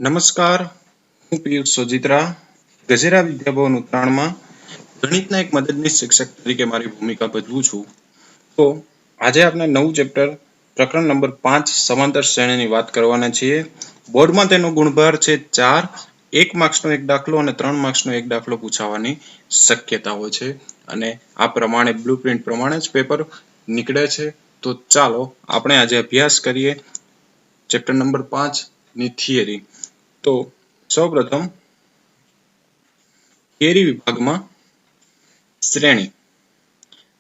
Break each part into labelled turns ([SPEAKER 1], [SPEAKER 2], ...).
[SPEAKER 1] નમસ્કાર, હું પિયુષ સોજીત્રા ગજેરા વિદ્યાભવન ઉત્તરાયણમાં ગણિતના એક મદદનીશ શિક્ષક તરીકે મારી ભૂમિકા ભજવું છું. તો આજે આપણે નવું ચેપ્ટર પ્રકરણ નંબર 5 સમાંતર શ્રેણીની વાત કરવાના છીએ. બોર્ડમાં તેનો ગુણભાર છે 4, 1 માર્ક્સનો એક દાખલો અને 3 માર્ક્સનો એક દાખલો પૂછાવાની શક્યતાઓ છે અને આ પ્રમાણે બ્લુપ્રિન્ટ પ્રમાણે જ પેપર નીકળે છે. તો ચાલો આપણે આજે અભ્યાસ કરીએ ચેપ્ટર નંબર 5 ની થિયરી. તો સૌપ્રથમ થિયરી વિભાગમાં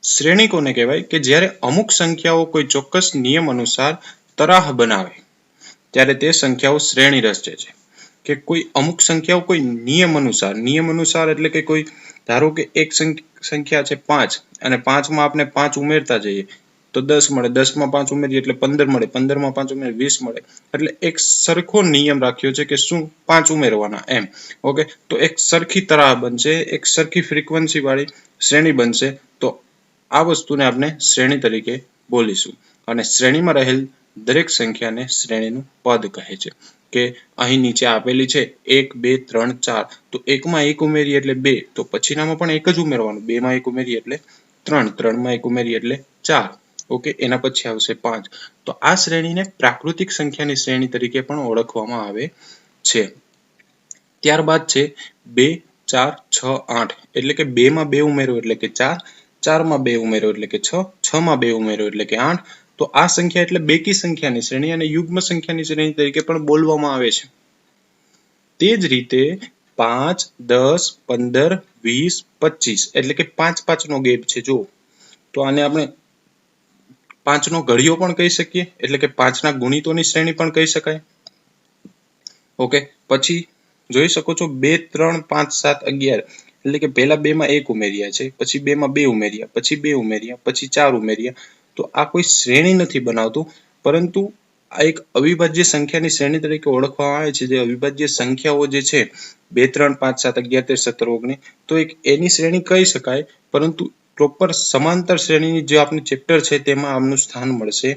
[SPEAKER 1] શ્રેણી કોને કહેવાય કે જ્યારે અમુક સંખ્યાઓ કોઈ ચોક્કસ નિયમ અનુસાર તરાહ બનાવે ત્યારે તે સંખ્યાઓ શ્રેણી રચે છે. કે કોઈ અમુક સંખ્યાઓ કોઈ નિયમ અનુસાર એટલે કે કોઈ ધારો કે એક સંખ્યા છે 5 અને 5 માં આપણે 5 ઉમેરતા જઈએ તો 10 મળે, 10 માં 5 ઉમેરીએ એટલે 15 મળે, 15 માં 5 ઉમેરીએ 20 મળે. એટલે એક સરખો નિયમ રાખ્યો છે કે શું 5 ઉમેરવાના એમ. ઓકે, તો એક સરખી તરાહ બનશે, એક સરખી ફ્રીક્વન્સી વાળી શ્રેણી બનશે. તો આ વસ્તુને આપણે શ્રેણી તરીકે બોલીશું અને શ્રેણીમાં રહેલ દરેક સંખ્યાને શ્રેણીનું પદ કહે છે. કે અહીં નીચે આપેલી છે 1 2 3 4, તો 1 માં 1 ઉમેરીએ એટલે 2, તો પછીનામાં પણ 1 જ ઉમેરવાનું. 2 માં 1 ઉમેરીએ એટલે 3, 3 માં 1 ઉમેરીએ એટલે 4. ઓકે, એના પછી આવશે 5. તો આ શ્રેણીને પ્રાકૃતિક સંખ્યાની શ્રેણી તરીકે પણ ઓળખવામાં આવે છે. ત્યારબાદ છે 2 4 6 8, એટલે કે 2 માં 2 ઉમેરો એટલે કે 4, 4 માં 2 ઉમેરો એટલે કે 6, 6 માં 2 ઉમેરો એટલે કે 8. તો આ સંખ્યા એટલે બેકી સંખ્યાની શ્રેણી અને યુગ્મ સંખ્યાની શ્રેણી તરીકે પણ બોલવામાં આવે છે. તે જ રીતે 5 10 15 20 25, એટલે કે 5 5 નો ગેપ છે. જો તો આને આપણે 5 નો ઘડિયો પણ કહી શકીએ, એટલે કે 5 ના ગુણિતોની શ્રેણી પણ કહી શકાય. ઓકે, પછી જોઈ શકો છો 2 3 5 7 11, એટલે કે પહેલા 2 માં 1 ઉમેર્યા છે, પછી 2 માં 2 ઉમેર્યા, પછી 2 ઉમેર્યા, પછી 4 ઉમેર્યા. તો આ કોઈ શ્રેણી નથી બનાવતું, પરંતુ આ એક અવિભાજ્ય સંખ્યાની શ્રેણી તરીકે ઓળખવામાં આવે છે. જે અવિભાજ્ય સંખ્યાઓ જે છે 2 3 5 7 11 13 17 19, તો એક એની શ્રેણી કહી શકાય, પરંતુ પ્રોપર સમાંતર શ્રેણીની જે આપણું ચેપ્ટર છે તેમાં આમનું સ્થાન મળશે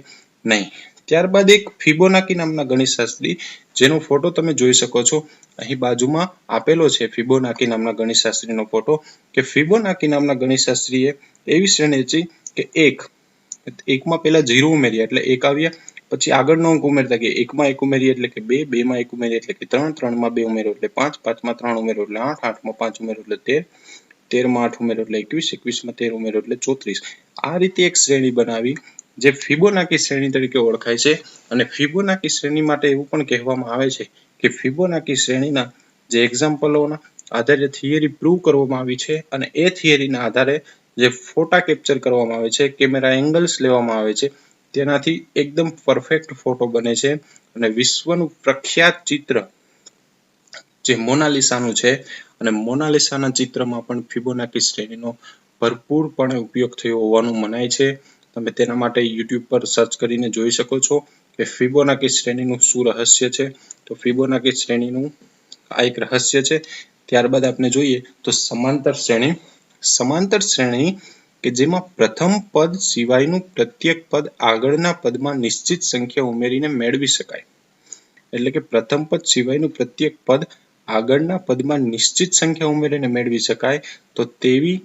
[SPEAKER 1] નહીં. ત્યારબાદ એક ફિબોનાકી નામના ગણિતશાસ્ત્રી, જેનો ફોટો તમે જોઈ શકો છો અહીં બાજુમાં આપેલો છે. ફિબોનાકી નામના ગણિતશાસ્ત્રીનો ફોટો, કે ફિબોનાકી નામના ગણિતશાસ્ત્રીએ એવી શ્રેણી રચી કે 1 માં પહેલા 0 ઉમેર્યા એટલે 1 આવ્યા, પછી આગળનો અંક ઉમેરતા ગયા, 1 માં 1 ઉમેરીએ એટલે કે 2, 2 માં 1 ઉમેરીએ એટલે કે 3, 3 માં 2 ઉમેરો એટલે 5, 5 માં 3 ઉમેરો એટલે 8, 8 માં 5 ઉમેરો એટલે 13, 13 માં 8 ઉમેરો એટલે 21, 21 માં 13 ઉમેરો એટલે 34. આ રીતે એક શ્રેણી બનાવી જે ફિબોનાકી શ્રેણી તરીકે ઓળખાય છે. અને ફિબોનાકી શ્રેણી માટે એવું પણ કહેવામાં આવે છે કે ફિબોનાકી શ્રેણીના જે એક્ઝામ્પલોના આધારે થિયરી પ્રૂવ કરવામાં આવી છે અને એ થિયરીના આધારે જે ફોટા કેપ્ચર કરવામાં આવે છે, કેમેરા એંગલ્સ લેવામાં આવે છે, તેનાથી એકદમ પરફેક્ટ ફોટો બને છે. અને વિશ્વનું પ્રખ્યાત ચિત્ર જે મોનાલિસાનું છે, અને મોનાલિસાના ચિત્રમાં પણ ફિબોનાકી શ્રેણીનો ભરપૂરપણે ઉપયોગ થયો હોવાનું મનાય છે. તમે તેના માટે YouTube પર સર્ચ કરીને જોઈ શકો છો કે ફિબોનાકી શ્રેણીનું શું રહસ્ય છે. તો ફિબોનાકી શ્રેણીનું આ એક રહસ્ય છે. ત્યારબાદ આપણે જોઈએ તો સમાંતર શ્રેણી કે જેમાં પ્રથમ પદ સિવાયનું પ્રત્યેક પદ આગળના પદમાં નિશ્ચિત સંખ્યા ઉમેરીને મેળવી શકાય. એટલે કે પ્રથમ પદ સિવાયનું પ્રત્યેક પદ આગળના પદમાં નિશ્ચિત સંખ્યા ઉમેરીને મેળવી શકાય, તો તેવી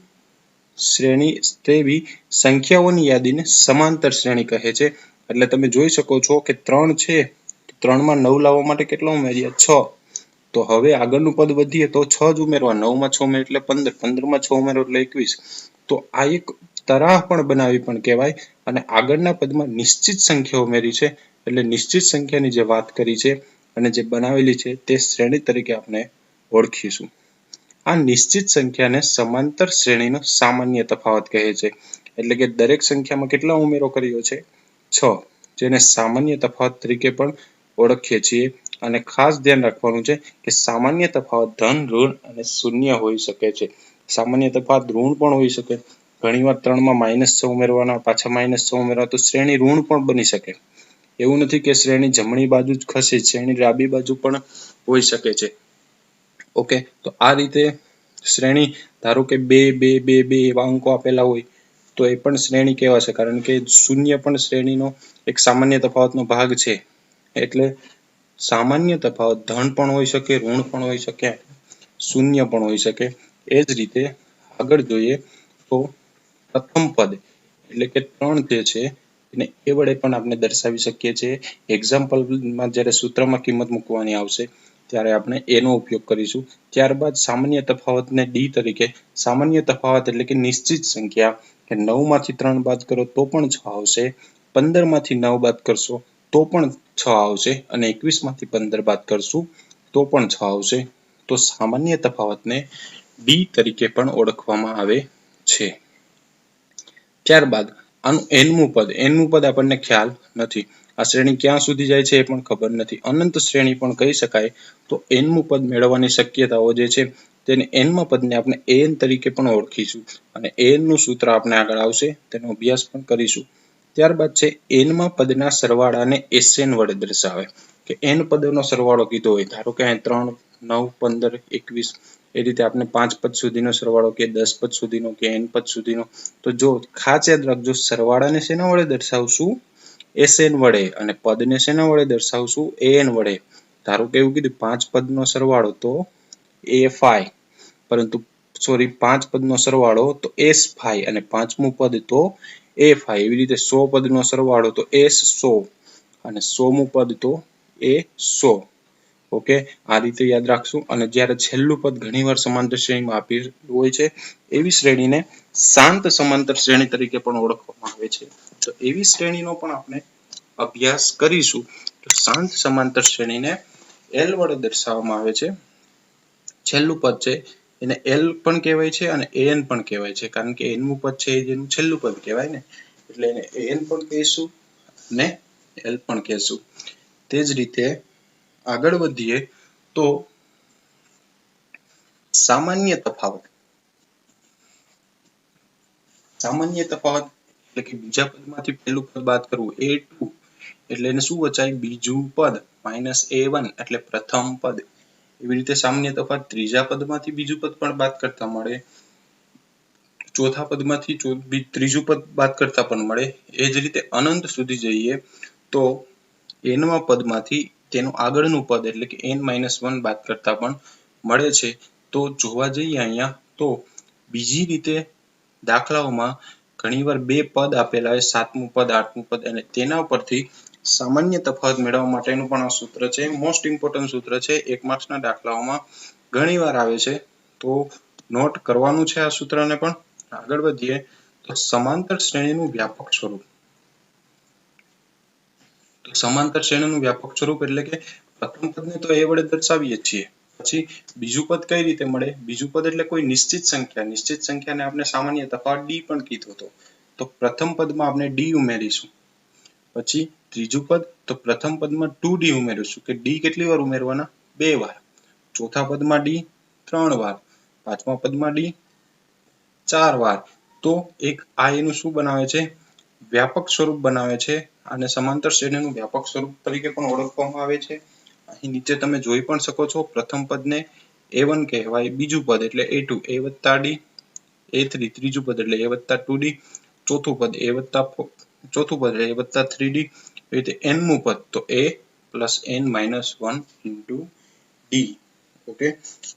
[SPEAKER 1] સંખ્યાઓની યાદીને સમાંતર શ્રેણી કહે છે. એટલે તમે જોઈ શકો છો કે 3 છે, 3 માં 9 લાવવા માટે કેટલા ઉમેર્યા? 6. તો હવે આગળનું પદ વધીએ તો 6 જ ઉમેરવા, 9 માં 6 ઉમેરો એટલે 15, 15 માં 6 ઉમેરો એટલે 21. તો આ એક તરાહ પણ બનાવી પણ કહેવાય. અને આગળના પદમાં નિશ્ચિત સંખ્યા ઉમેરી છે, એટલે નિશ્ચિત સંખ્યાની જે વાત કરી છે અને જે બનાવેલી છે તે શ્રેણી તરીકે આપણે ઓળખીશું. આ નિશ્ચિત સંખ્યાને સમાંતર શ્રેણીનો સામાન્ય તફાવત કહે છે. એટલે કે દરેક સંખ્યામાં કેટલા ઉમેરો કર્યો છે? 6, જેને સામાન્ય તફાવત તરીકે પણ ઓળખીએ છીએ. અને ખાસ ધ્યાન રાખવાનું છે કે સામાન્ય તફાવત ધન, ઋણ અને શૂન્ય હોઈ શકે છે. સામાન્ય તફાવત ઋણ પણ હોઈ શકે. ઘણીવાર 3 માં -6 ઉમેરવાના, પાછા -6 ઉમેરવા, તો શ્રેણી ઋણ પણ બની શકે. એવું નથી કે શ્રેણી જમણી બાજુ જ ખસે, શ્રેણી ડાબી બાજુ પણ હોઈ શકે છે. ઓકે, તો આ રીતે શ્રેણી, ધારો કે 2 2 2 2 એવા અંકો આપેલા હોય તો એ પણ શ્રેણી કહેવાશે, કારણ કે શૂન્ય પણ શ્રેણીનો એક સામાન્ય તફાવતનો ભાગ છે. એટલે સામાન્ય તફાવત ધન પણ હોઈ શકે, ઋણ પણ હોઈ શકે, શૂન્ય પણ હોઈ શકે. એ જ રીતે આગળ જોઈએ તો પ્રથમ પદ એટલે કે 3 જે છે એને એ વડે પણ આપણે દર્શાવી શકીએ છીએ. એક્ઝામ્પલમાં જ્યારે સૂત્રમાં કિંમત મૂકવાની આવશે ત્યારે આપણે એનો ઉપયોગ કરીશું. ત્યારબાદ સામાન્ય તફાવતને ડી તરીકે, સામાન્ય તફાવત એટલે કે નિશ્ચિત સંખ્યા, કે 9 માંથી 3 બાદ કરો તો પણ 6 આવશે, 15 માંથી 9 બાદ કરશો તો પણ 6 આવશે, અને 21 માંથી 15 બાદ કરશું તો પણ 6 આવશે. તો સામાન્ય તફાવતને ડી તરીકે પણ ઓળખવામાં આવે છે. ત્યારબાદ આનું nમું પદ આપણને ખ્યાલ નથી. આ શ્રેણી ક્યાં સુધી જાય છે એ પણ ખબર નથી. અનંત શ્રેણી પણ કહી શકાય. તો nમું પદ મેળવવાની શક્યતાઓ જે છે તેને nમા પદને આપણે an તરીકે પણ ઓળખીશું, અને an નું સૂત્ર આપણે આગળ આવશે તેનો અભ્યાસ પણ કરીશું. ત્યારબાદ છે nમા પદના સરવાળાને Sn વડે દર્શાવે, કે n પદોનો સરવાળો કીધો હોય, ધારો કે 3, 9, 15, 21 એ રીતે આપણે 5 પદ સુધીનો સરવાળો કે 10 પદ સુધીનો કે n પદ સુધીનો. તો જો ખાસ યાદ રાખજો, સરવાળાને શેના વડે દર્શાવશું? Sn વડે, અને પદને શેના વડે દર્શાવશું? an વડે. ધારો કે એવું કીધું 5 પદનો સરવાળો તો a5, પરંતુ 5 પદનો સરવાળો તો s5, અને 5મું પદ તો a5. એવી રીતે 100 પદનો સરવાળો તો s100, અને 100મું પદ તો a100. ઓકે, આ રીતે યાદ રાખશું. અને જ્યારે છેલ્લું પદ ઘણીવાર સમાંતર શ્રેણીમાં આપેલું હોય છે એવી શ્રેણીને શાંત સમાંતર શ્રેણી તરીકે પણ ઓળખવામાં આવે છે. તો એવી શ્રેણીનો પણ આપણે અભ્યાસ કરીશું. તો શાંત સમાંતર શ્રેણીને L વડે દર્શાવવામાં આવે છે. છેલ્લું પદ છે એને L પણ કહેવાય છે અને an પણ કહેવાય છે, કારણ કે nમું પદ છે એ જેનું છેલ્લું પદ કહેવાય ને, એટલે એને an પણ કહીશું અને L પણ કહેશું. તે જ રીતે આગળ વધીએ તો સામાન્ય તફાવત એટલે કે બીજા પદમાંથી પહેલું પદ બાદ કરવું, a2 એટલે એને શું વચાય? બીજું પદ, -a1 એટલે પ્રથમ પદ. એવી રીતે સામાન્ય તફાવત ત્રીજા પદમાંથી બીજું પદ પણ બાદ કરતા મળે, ચોથા પદમાંથી ત્રીજું પદ બાદ કરતા પણ મળે. એ જ રીતે અનંત સુધી જઈએ તો nમા પદમાંથી તેનું આગળનું પદ એટલે કે n-1 બાદ કરતા પણ મળે છે. તો જોવા જઈએ અહીંયા તો બીજી રીતે દાખલાઓમાં ઘણીવાર 2 પદ આપેલા હોય, 7મું પદ, 8મું પદ, અને તેના પરથી સામાન્ય તફાવત મેળવવા માટેનું પણ આ સૂત્ર છે. મોસ્ટ ઇમ્પોર્ટન્ટ સૂત્ર છે, 1 માર્ક્સના દાખલાઓમાં ઘણીવાર આવે છે, તો નોટ કરવાનું છે આ સૂત્રને પણ. આગળ વધીએ તો સમાંતર શ્રેણીનું વ્યાપક સ્વરૂપ. સમાંતર શ્રેણીનું વ્યાપક સ્વરૂપ એટલે કે પ્રથમ પદને તો a વડે દર્શાવીએ છીએ, પછી બીજું પદ કઈ રીતે મળે? બીજું પદ એટલે કોઈ નિશ્ચિત સંખ્યાને આપણે સામાન્ય તફાવત d પણ કીધો હતો. તો પ્રથમ પદમાં આપણે d ઉમેરીશું. પછી ત્રીજું પદ, તો પ્રથમ પદમાં 2d ઉમેરીશું, કે d કેટલી વાર ઉમેરવાના? 2 વાર. ચોથા પદમાં d 3 વાર. પાંચમા પદમાં d 4 વાર. તો આ એનું શું બનાવે છે? વ્યાપક સ્વરૂપ બનાવે છે. અને સમાંતર શ્રેણીનું વ્યાપક સ્વરૂપ તરીકે પણ ઓળખવામાં આવે છે. અહીં નીચે તમે જોઈ પણ શકો છો, પ્રથમ પદને a1 કહેવાય, બીજું પદ એટલે a2, a વત્તા d, a3 ત્રીજું પદ એટલે a વત્તા 2d, ચોથું પદ a વત્તા 3d, એ રીતે nમું પદ તો a plus n-1 into d. Okay,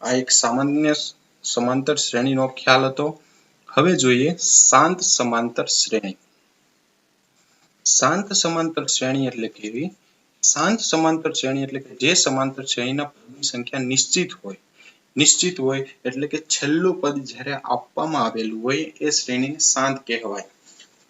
[SPEAKER 1] આ એક સામાન્ય સમાંતર શ્રેણીનો ખ્યાલ હતો. હવે જોઈએ શાંત સમાંતર શ્રેણી. શાંત સમાંતર શ્રેણી એટલે કેવી? શાંત સમાંતર શ્રેણી એટલે કે જે સમાંતર શ્રેણીના પદની સંખ્યા નિશ્ચિત હોય એટલે કે છેલ્લું પદ જ્યારે આપવામાં આવેલું હોય એ શ્રેણીને શાંત કહેવાય.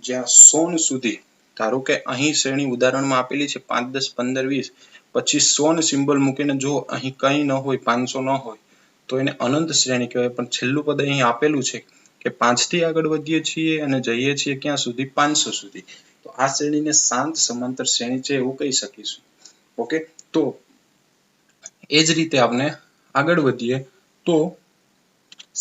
[SPEAKER 1] જ્યાં 100 સુધી, ધારો કે અહીં શ્રેણી ઉદાહરણમાં આપેલી છે 5, 10, 15, 20, પછી 100 સિમ્બોલ મૂકીને જો અહીં કંઈ ન હોય, 500 ન હોય, તો એને અનંત શ્રેણી કહેવાય. પણ છેલ્લું પદ અહીં આપેલું છે કે 5 થી આગળ વધીએ છીએ અને જઈએ છીએ ક્યાં સુધી? 500 સુધી. તો આ શ્રેણીને શાંત સમાંતર શ્રેણી છે એવું કહી શકીશું. ઓકે, તો એ જ રીતે આપણે આગળ વધીએ તો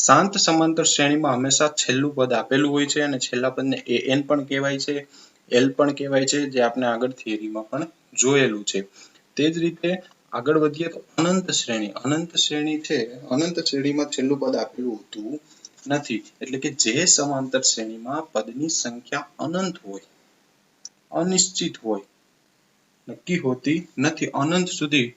[SPEAKER 1] શાંત સમાંતર શ્રેણીમાં હંમેશા છેલ્લું પદ આપેલું હોય છે, અને છેલ્લા પદને an પણ કહેવાય છે, l પણ કહેવાય છે, જે આપણે આગળ થિયરીમાં પણ જોયેલું છે. તે જ રીતે આગળ વધીએ તો અનંત શ્રેણી છે. અનંત શ્રેણીમાં છેલ્લું પદ આપેલું હોતું નથી. એટલે કે જે સમાંતર શ્રેણીમાં પદની સંખ્યા અનંત હોય, અનિશ્ચિત હોય, નક્કી હોતી નથી, અનંત સુધી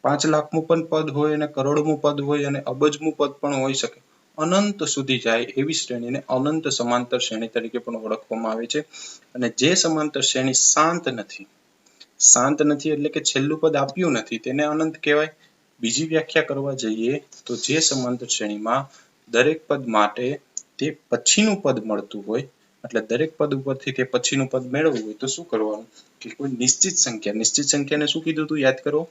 [SPEAKER 1] 5 લાખમું પણ પદ હોય અને કરોડમું પદ હોય અને અબજમું પદ પણ હોઈ શકે. અનંત સુધી જાય એવી શ્રેણીને અનંત સમાંતર શ્રેણી તરીકે પણ ઓળખવામાં આવે છે. અને જે સમાંતર શ્રેણી શાંત નથી એટલે કે છેલ્લું પદ આપ્યું નથી તેને અનંત કહેવાય. બીજી વ્યાખ્યા કરવા જઈએ તો જે સમાંતર શ્રેણીમાં દરેક પદ માટે તે પછીનું પદ મળતું હોય એટલે દરેક પદ ઉપરથી તે પછીનું પદ મેળવવું હોય તો શું કરવાનું કે કોઈ નિશ્ચિત સંખ્યાને શું કીધું હતું યાદ કરો?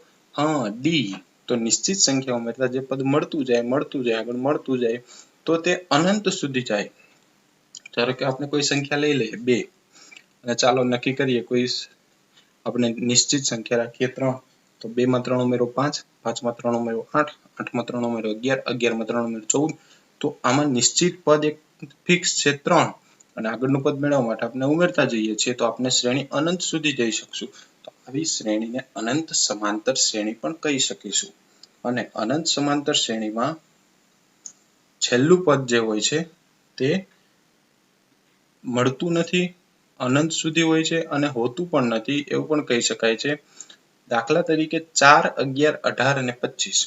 [SPEAKER 1] ડી. તો નિશ્ચિત સંખ્યાઓમાં એટલે જે પદ મળતું જાય તો તે અનંત સુધી જાય. ધારો કે આપણે કોઈ સંખ્યા લઈ લઈએ 2 અને ચાલો નક્કી કરીએ કોઈ આપણે નિશ્ચિત સંખ્યા રાખીએ 3 તો 2 માં 3 ઉમેરો 5, 5 માં 3 ઉમેરો 8, 8 માં 3 ઉમેરો 11, 11 માં 3 ઉમેરો 14. તો આમાં નિશ્ચિત પદ એક ફિક્સ છે 3 અને આગળનું પદ મેળવવા માટે આપણે ઉમેરતા જઈએ છીએ તો આપણે શ્રેણી અનંત સુધી જઈ શકશું. તો આવી શ્રેણીને અનંત સમાંતર શ્રેણી પણ કહી શકીશું. અને અનંત સમાંતર શ્રેણીમાં છેલ્લું પદ જે હોય છે તે મળતું નથી, અનંત સુધી હોય છે અને હોતું પણ નથી એવું પણ કહી શકાય છે. દાખલા તરીકે 4, 11, 18 અને 25.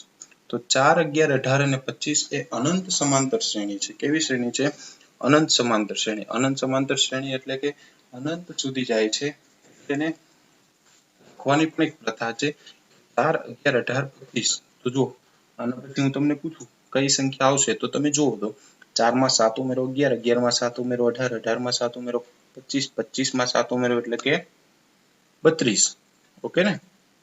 [SPEAKER 1] તો 4, 11, 18 અને 25 એ અનંત સમાંતર શ્રેણી છે. કેવી શ્રેણી છે? અનંત સમાંતર શ્રેણી. અનંત સમાંતર શ્રેણી એટલે કે અનંત સુધી જાય છે. તેને લખવાની પણ એક પ્રથા છે 4, 11, 18, 25. તો જો આના પછી હું તમને પૂછું કઈ સંખ્યા આવશે તો તમે જુઓ તો 4 માં 7 ઉમેરો 11, 11 માં 7 ઉમેરો 18, 18 માં 7 ઉમેરો 25, 25 માં 7 ઉમેરો એટલે કે 32. ઓકે ને?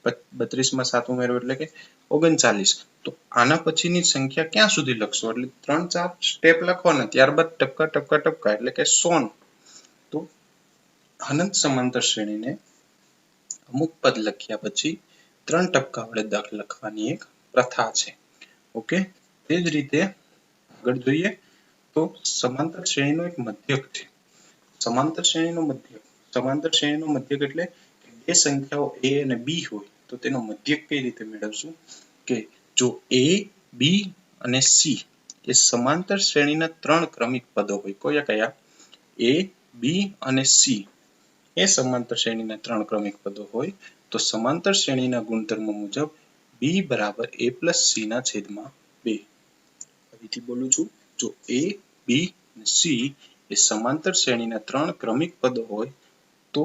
[SPEAKER 1] 32 માં 7 ઉમેરો એટલે કે 39. તો આના પછીની સંખ્યા ક્યાં સુધી લખશો એટલે 3-4 સ્ટેપ લખવાના ત્યારબાદ ટપકા એટલે કે 100. તો અનંત સમાંતર શ્રેણીને અમુક પદ લખ્યા પછી 3 ટપકા વડે દાખલ લખવાની એક પ્રથા છે. ઓકે, તે જ રીતે આગળ જોઈએ તો સમાંતર શ્રેણીનો એક મધ્યક છે. સમાંતર શ્રેણીનો મધ્યક એટલે બે સંખ્યાઓ a અને b હોય તો તેનો મધ્યક કઈ રીતે મેળવશું કે જો a, b અને c એ સમાંતર શ્રેણીના 3 ક્રમિક પદો હોય. કયા? a, b અને c એ સમાંતર શ્રેણીના 3 ક્રમિક પદો હોય તો સમાંતર શ્રેણીના ગુણધર્મો મુજબ b બરાબર a plus c ના છેદમાં 2. ફરીથી બોલું છું, જો a, b અને c એ સમાંતર શ્રેણીના 3 ક્રમિક પદો હોય તો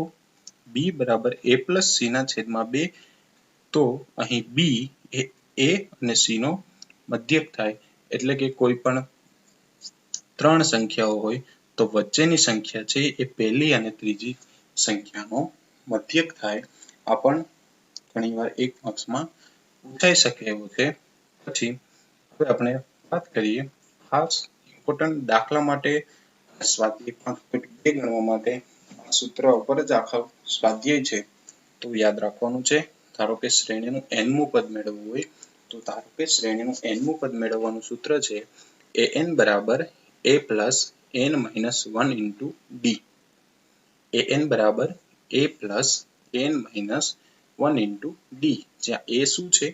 [SPEAKER 1] b બરાબર a plus c ના છેદમાં 2. તો અહીં b એ a અને c નો મધ્યક થાય એટલે કે કોઈ પણ 3 સંખ્યાઓ હોય તો વચ્ચેની સંખ્યા છે એ પહેલી અને ત્રીજી સંખ્યાનો મધ્યક થાય. આ પણ ઘણીવાર એક માર્ક્સમાં પૂછાઈ શકે એવું છે. પછી હવે આપણે વાત કરીએ ખાસ ઇમ્પોર્ટન્ટ દાખલા માટે સ્વાધ્યાય 5.2 ગણવા માટે આ સૂત્ર ઉપર જ આખા સ્વાધ્યાય છે તો યાદ રાખવાનું છે. ધારો કે શ્રેણીનું n-મું પદ મેળવવું હોય તો ધારો કે શ્રેણીનું n-મું પદ મેળવવાનું સૂત્ર છે an બરાબર a plus n minus 1 into d. an બરાબર a plus n minus 1 into d. જ્યાં a શું છે?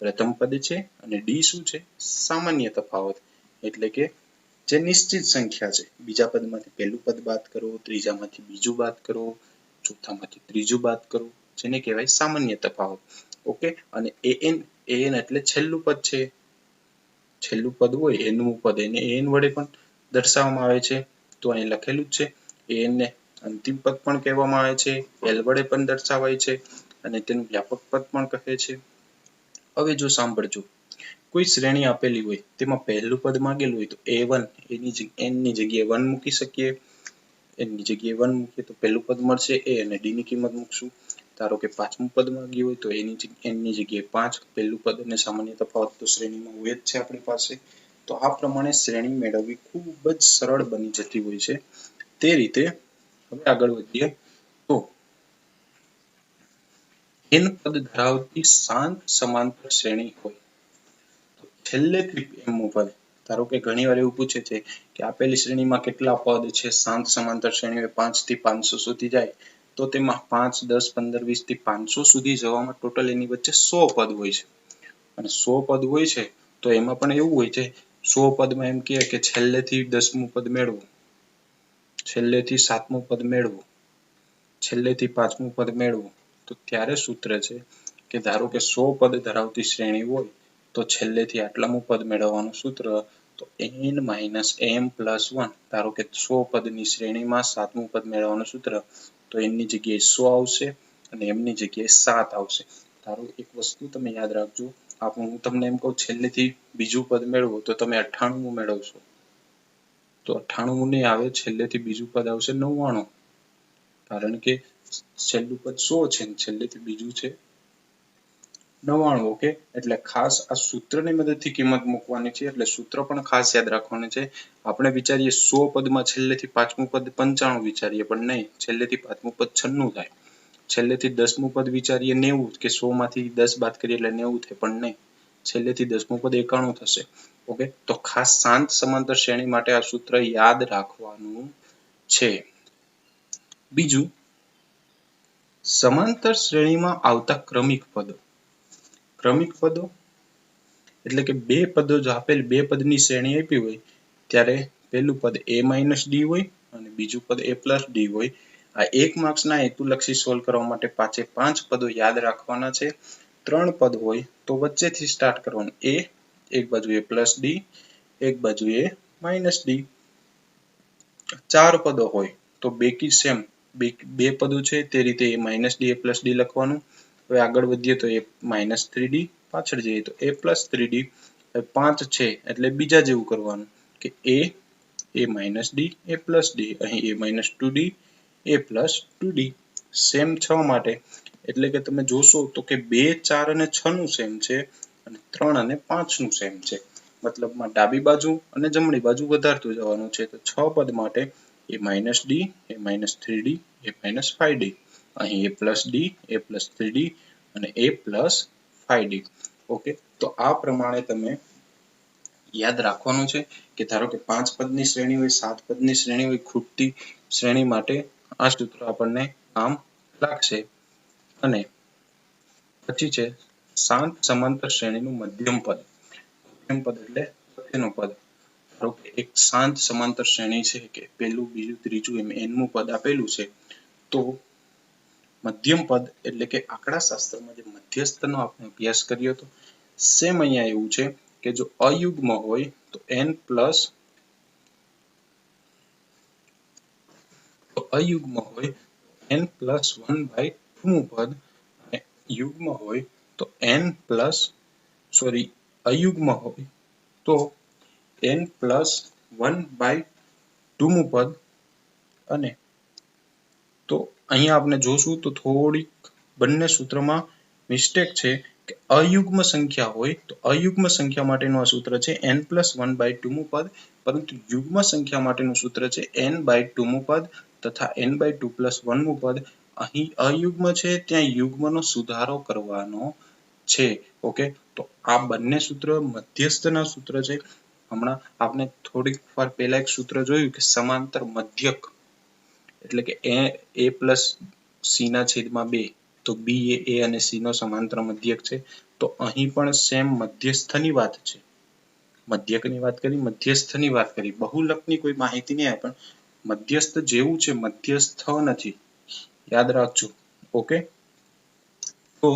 [SPEAKER 1] પ્રથમ પદ છે અને d શું છે? સામાન્ય તફાવત એટલે કે જે નિશ્ચિત સંખ્યા છે. બીજા પદમાંથી પહેલું પદ બાદ કરો, ત્રીજામાંથી બીજું બાદ કરો, ચોથામાંથી ત્રીજું બાદ કરો જેને કહેવાય સામાન્ય તફાવત. ઓકે, અને an એટલે છેલ્લું પદ છે. છેલ્લું પદ હોય n-મું પદ એને an વડે પણ દર્શાવવામાં આવે છે તો અહીં લખેલું જ છે. an ને અંતિમ પદ પણ કહેવામાં આવે છે, l વડે પણ દર્શાવાય છે અને તેનું વ્યાપક પદ પણ કહે છે. હવે જો સાંભળજો, કોઈ શ્રેણી આપેલી હોય તેમાં પહેલું પદ માંગેલું હોય તો a1 n ની જગ્યાએ 1 મૂકી શકીએ. n ની જગ્યાએ 1 મૂકીએ તો પહેલું પદ મળશે a અને d ની કિંમત મૂકશું. ધારો કે 5મું પદ માંગ્યું હોય તો n ની જગ્યાએ 5, પહેલું પદ અને સામાન્ય તફાવત તો શ્રેણીમાં હોય જ છે આપણી પાસે. તો આ પ્રમાણે શ્રેણી મેળવવી ખૂબ જ સરળ બની જતી હોય છે. તે રીતે હવે આગળ વધીએ તો n પદ ધરાવતી શાંત સમાંતર શ્રેણી હોય તો છેલ્લેથી m-મું પદ. ધારો કે ઘણીવાર એવું પૂછે છે કે આપેલી શ્રેણીમાં કેટલા પદ છે? શાંત સમાંતર શ્રેણી 5 થી 500 સુધી જાય તો તેમાં 5, 10, 15, 20 થી 500 સુધી જવામાં ટોટલ એની વચ્ચે 100 પદ હોય છે. અને 100 પદ હોય છે તો એમાં પણ એવું હોય છે 100 પદમાં એમ કહે કે છેલ્લેથી 10મું પદ મેળવો, છેલ્લેથી 7મું પદ મેળવો, છેલ્લેથી 5મું પદ મેળવો. તો ત્યારે સૂત્ર છે કે ધારો કે 100 પદ ધરાવતી શ્રેણી હોય તો છેલ્લેથી આટલામું પદ મેળવવાનું સૂત્ર તો n - m + 1 ધારો કે 100 પદની શ્રેણીમાં 7મું પદ મેળવવાનું સૂત્ર તો n ની જગ્યાએ 100 આવશે અને m ની જગ્યાએ 7 આવશે. ધારો એક વસ્તુ તમે યાદ રાખજો, હું તમને એમ કહું છેલ્લેથી બીજું પદ મેળવો તો તમે 98મું મેળવશો તો 98મું નહીં આવે, છેલ્લેથી બીજું પદ આવશે 99, કારણ કે છેલ્લું પદ 100 છે અને છેલ્લેથી બીજું છે 99. ઓકે, એટલે ખાસ આ સૂત્રની મદદથી કિંમત મૂકવાની છે. એટલે સૂત્ર પણ ખાસ યાદ રાખવાનું છે. આપણે વિચારીએ 100 પદમાં છેલ્લેથી 5મું પદ 95 વિચારીએ, પણ નહીં, છેલ્લેથી 5મું પદ 96 થાય. છેલ્લેથી 10મું પદ વિચારીએ 90 કે 100 માંથી 10 બાદ કરીએ એટલે 90 થાય, પણ નહીં, છેલ્લેથી 10મું પદ 91 થશે. ઓકે, તો ખાસ શાંત સમાંતર શ્રેણી માટે આ સૂત્ર યાદ રાખવાનું છે. બીજું, સમાંતર શ્રેણીમાં આવતા ક્રમિક પદો. ક્રમિક પદો એટલે કે બે પદો જો આપેલ બે પદની શ્રેણી આપી હોય ત્યારે પહેલું પદ a - d હોય અને બીજું પદ a + d હોય. આ 1 માર્ક્સના હેતુલક્ષી સોલ્વ કરવા માટે 5 પદો યાદ રાખવાના છે. 3 પદ હોય તો વચ્ચેથી સ્ટાર્ટ કરવાનું. એક બાજુ a + d, એક બાજુ a - d. 4 પદો હોય તો બેકી સેમ બે પદો છે તે રીતે a - d a + d લખવાનું. હવે આગળ વધીએ તો a - 3d, પાછળ જઈએ તો a + 3d. 5 છે એટલે બીજા જેવું કરવાનું કે a - d a + d, અહીં a - 2d a + 2d. Same 6 માટે એટલે કે તમે જોશો તો કે 2, 4 અને 6 નું સેમ છે અને 3 અને 5 નું સેમ છે. મતલબમાં ડાબી બાજુ અને જમણી બાજુ વધારતું જવાનું છે. તો 6 પદ માટે a - d a - 3d a - 5d, અહીં a + d a + 3d અને a + 5d. ઓકે, તો આ પ્રમાણે તમે યાદ રાખવાનું છે કે ધારો કે 5 પદની શ્રેણી હોય, 7 પદની શ્રેણી હોય, ખૂટતી શ્રેણી માટે આ સૂત્ર આપણને કામ લાગશે. અને પછી છે શાંત સમાંતર શ્રેણીનું મધ્યમ પદ. મધ્યમ પદ એટલે વચ્ચેનું પદ. ધારો કે એક શાંત સમાંતર શ્રેણી છે કે પહેલું, બીજું, ત્રીજું એમ nમું પદ આપેલું છે, તો મધ્યમ પદ એટલે કે આંકડાશાસ્ત્રમાં જે મધ્યસ્થનો આપણે અભ્યાસ કર્યો હતો, સેમ અહીંયા એવું છે કે જો અયુગ્મ હોય તો n પ્લસ અયુગ્મ હોય n + 1/2મું પદ અને યુગ્મ હોય તો અયુગ્મ હોય તો n + 1/2મું પદ. અને તો અહીંયા આપણે જોશું તો થોડીક બંને સૂત્રમાં મિસ્ટેક છે કે અયુગ્મ સંખ્યા હોય તો અયુગ્મ સંખ્યા માટેનું આ સૂત્ર છે n + 1/2મું પદ, પરંતુ યુગ્મ સંખ્યા માટેનું સૂત્ર છે n/2મું પદ તથા n/2 + 1મું પદ. અહીં અયુગ્મ છે ત્યાં યુગ્મનો સુધારો કરવાનો છે. ઓકે, તો આ બંને સૂત્ર મધ્યસ્થના સૂત્ર છે. હમણાં આપણે થોડીક વાર પહેલા એક સૂત્ર જોયું કે સમાંતર મધ્યક એટલે કે a + c/2, તો b એ a અને c નો સમાંતર મધ્યક છે. તો અહીં પણ સેમ મધ્યસ્થની વાત છે. મધ્યકની વાત કરી, મધ્યસ્થની વાત કરી, બહુલકની કોઈ માહિતી નહીં આવે, પણ મધ્યસ્થ જેવું છે, મધ્યસ્થ નથી, યાદ રાખજો. ઓકે, તો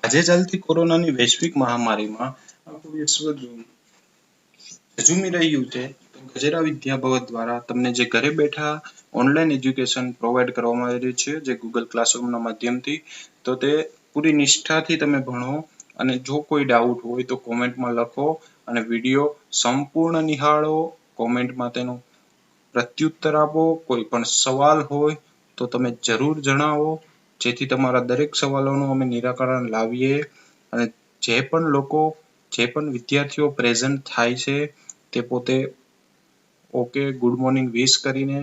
[SPEAKER 1] આજે ચાલતી કોરોનાની વૈશ્વિક મહામારીમાં આખું વિશ્વ ઝઝૂમી રહ્યું છે. ગજેરા વિદ્યાભવન દ્વારા તમને જે ઘરે બેઠા ઓનલાઈન એજ્યુકેશન પ્રોવાઈડ કરવામાં આવી રહ્યું છે, જે ગૂગલ ક્લાસરૂમના માધ્યમથી, તો તે પૂરી નિષ્ઠાથી તમે ભણો. અને જો કોઈ ડાઉટ હોય તો કોમેન્ટમાં લખો અને વિડીયો સંપૂર્ણ નિહાળો. કોમેન્ટમાં તેનો પ્રત્યુત્તર આપો. કોઈ પણ સવાલ હોય તો તમે જરૂર જણાવો, જેથી તમારા દરેક સવાલોનું અમે નિરાકરણ લાવીએ. અને જે પણ વિદ્યાર્થીઓ પ્રેઝન્ટ થાય છે તે પોતે ઓકે ગુડ મોર્નિંગ વિશ કરીને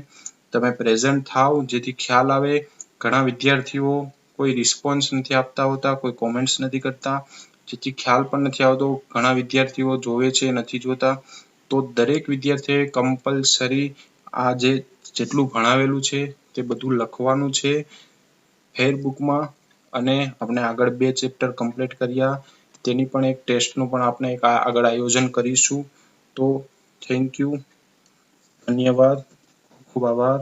[SPEAKER 1] તમે પ્રેઝન્ટ થાવ, જેથી ખ્યાલ આવે. ઘણા વિદ્યાર્થીઓ કોઈ રિસ્પોન્સ નથી આપતા હોતા, કોઈ કોમેન્ટ્સ નથી કરતા, જેથી ખ્યાલ પણ નથી આવતો. ઘણા વિદ્યાર્થીઓ જોવે છે, નથી જોતા. તો દરેક વિદ્યાર્થીએ કમ્પલસરી આ જેટલું ભણાવેલું છે તે બધું લખવાનું છે ફેરબુકમાં. અને આપણે આગળ 2 ચેપ્ટર કમ્પ્લીટ કર્યા. તેની પણ એક ટેસ્ટનું પણ આપણે એક આગળ આયોજન કરીશું. તો થેન્ક યુ, ધન્યવાદ, ખૂબ આભાર.